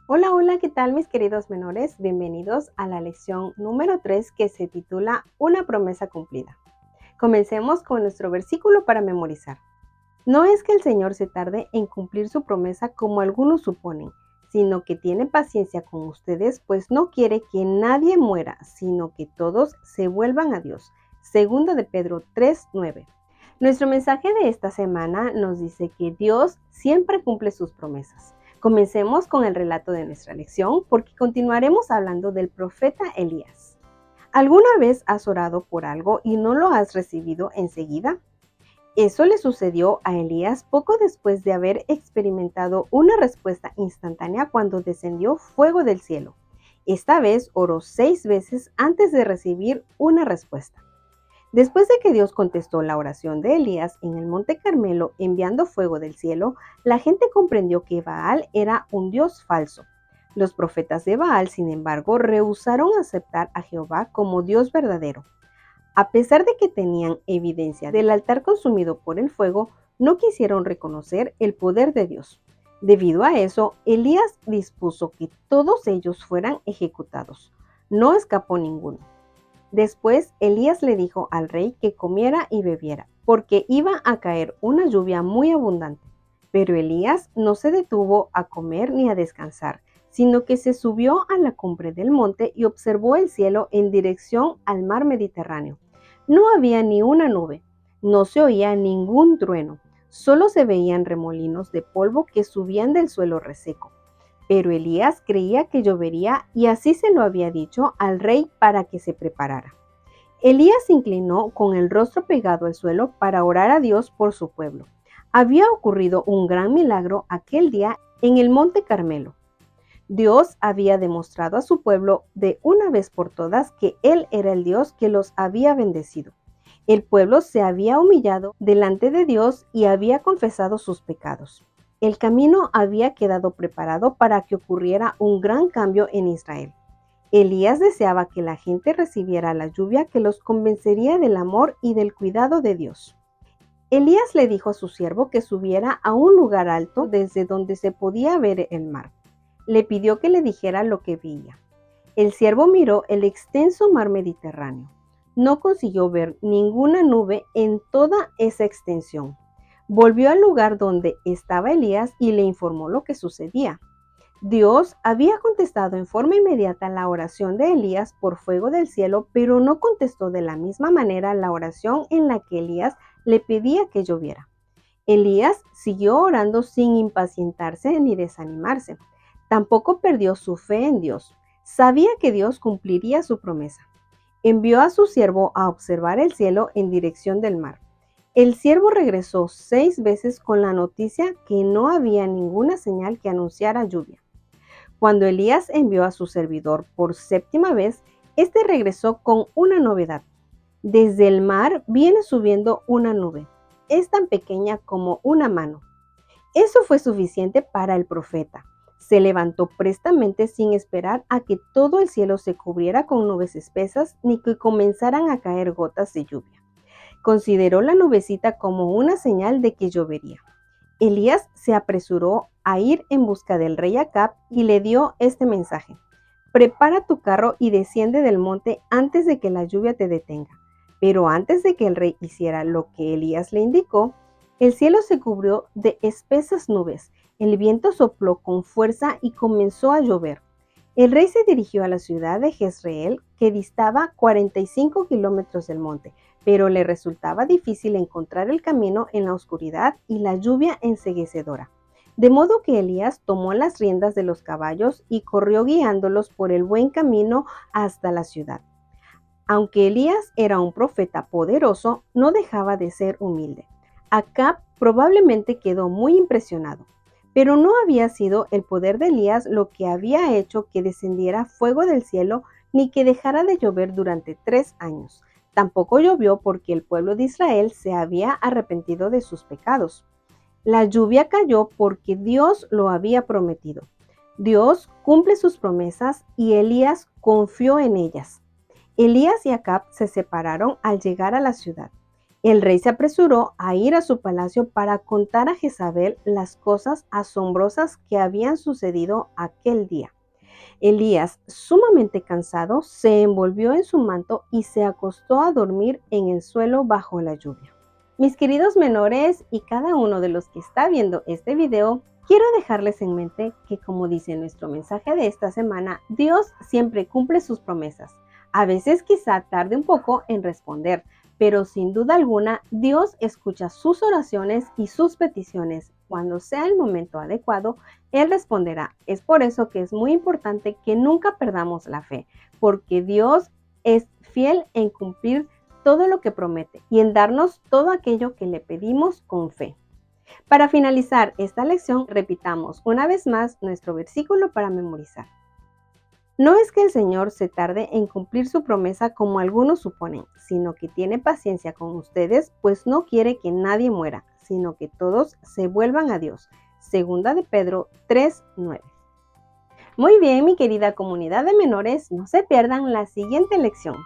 Hola, hola, ¿qué tal mis queridos menores? Bienvenidos a la lección número 3 que se titula Una promesa cumplida. Comencemos con nuestro versículo para memorizar. No es que el Señor se tarde en cumplir su promesa como algunos suponen, sino que tiene paciencia con ustedes, pues no quiere que nadie muera, sino que todos se vuelvan a Dios. Segunda de Pedro 3:9. Nuestro mensaje de esta semana nos dice que Dios siempre cumple sus promesas. Comencemos con el relato de nuestra lección porque continuaremos hablando del profeta Elías. ¿Alguna vez has orado por algo y no lo has recibido enseguida? Eso le sucedió a Elías poco después de haber experimentado una respuesta instantánea cuando descendió fuego del cielo. Esta vez oró 6 veces antes de recibir una respuesta. Después de que Dios contestó la oración de Elías en el monte Carmelo enviando fuego del cielo, la gente comprendió que Baal era un dios falso. Los profetas de Baal, sin embargo, rehusaron aceptar a Jehová como Dios verdadero. A pesar de que tenían evidencia del altar consumido por el fuego, no quisieron reconocer el poder de Dios. Debido a eso, Elías dispuso que todos ellos fueran ejecutados. No escapó ninguno. Después, Elías le dijo al rey que comiera y bebiera, porque iba a caer una lluvia muy abundante. Pero Elías no se detuvo a comer ni a descansar, sino que se subió a la cumbre del monte y observó el cielo en dirección al mar Mediterráneo. No había ni una nube, no se oía ningún trueno, solo se veían remolinos de polvo que subían del suelo reseco. Pero Elías creía que llovería y así se lo había dicho al rey para que se preparara. Elías se inclinó con el rostro pegado al suelo para orar a Dios por su pueblo. Había ocurrido un gran milagro aquel día en el monte Carmelo. Dios había demostrado a su pueblo de una vez por todas que Él era el Dios que los había bendecido. El pueblo se había humillado delante de Dios y había confesado sus pecados. El camino había quedado preparado para que ocurriera un gran cambio en Israel. Elías deseaba que la gente recibiera la lluvia que los convencería del amor y del cuidado de Dios. Elías le dijo a su siervo que subiera a un lugar alto desde donde se podía ver el mar. Le pidió que le dijera lo que veía. El siervo miró el extenso mar Mediterráneo. No consiguió ver ninguna nube en toda esa extensión. Volvió al lugar donde estaba Elías y le informó lo que sucedía. Dios había contestado en forma inmediata la oración de Elías por fuego del cielo, pero no contestó de la misma manera la oración en la que Elías le pedía que lloviera. Elías siguió orando sin impacientarse ni desanimarse. Tampoco perdió su fe en Dios. Sabía que Dios cumpliría su promesa. Envió a su siervo a observar el cielo en dirección del mar. El siervo regresó 6 veces con la noticia que no había ninguna señal que anunciara lluvia. Cuando Elías envió a su servidor por séptima vez, éste regresó con una novedad. Desde el mar viene subiendo una nube. Es tan pequeña como una mano. Eso fue suficiente para el profeta. Se levantó prestamente sin esperar a que todo el cielo se cubriera con nubes espesas ni que comenzaran a caer gotas de lluvia. Consideró la nubecita como una señal de que llovería. Elías se apresuró a ir en busca del rey Acab y le dio este mensaje: prepara tu carro y desciende del monte antes de que la lluvia te detenga. Pero antes de que el rey hiciera lo que Elías le indicó, el cielo se cubrió de espesas nubes, el viento sopló con fuerza y comenzó a llover. El rey se dirigió a la ciudad de Jezreel, que distaba 45 kilómetros del monte, pero le resultaba difícil encontrar el camino en la oscuridad y la lluvia enceguecedora. De modo que Elías tomó las riendas de los caballos y corrió guiándolos por el buen camino hasta la ciudad. Aunque Elías era un profeta poderoso, no dejaba de ser humilde. Acab probablemente quedó muy impresionado, pero no había sido el poder de Elías lo que había hecho que descendiera fuego del cielo ni que dejara de llover durante 3 años. Tampoco llovió porque el pueblo de Israel se había arrepentido de sus pecados. La lluvia cayó porque Dios lo había prometido. Dios cumple sus promesas y Elías confió en ellas. Elías y Acab se separaron al llegar a la ciudad. El rey se apresuró a ir a su palacio para contar a Jezabel las cosas asombrosas que habían sucedido aquel día. Elías, sumamente cansado, se envolvió en su manto y se acostó a dormir en el suelo bajo la lluvia. Mis queridos menores y cada uno de los que está viendo este video, quiero dejarles en mente que, como dice nuestro mensaje de esta semana, Dios siempre cumple sus promesas. A veces quizá tarde un poco en responder, pero sin duda alguna Dios escucha sus oraciones y sus peticiones. Cuando sea el momento adecuado, Él responderá. Es por eso que es muy importante que nunca perdamos la fe, porque Dios es fiel en cumplir todo lo que promete y en darnos todo aquello que le pedimos con fe. Para finalizar esta lección, repitamos una vez más nuestro versículo para memorizar. No es que el Señor se tarde en cumplir su promesa como algunos suponen, sino que tiene paciencia con ustedes, pues no quiere que nadie muera, sino que todos se vuelvan a Dios. Segunda de Pedro 3:9. Muy bien, mi querida comunidad de menores, no se pierdan la siguiente lección.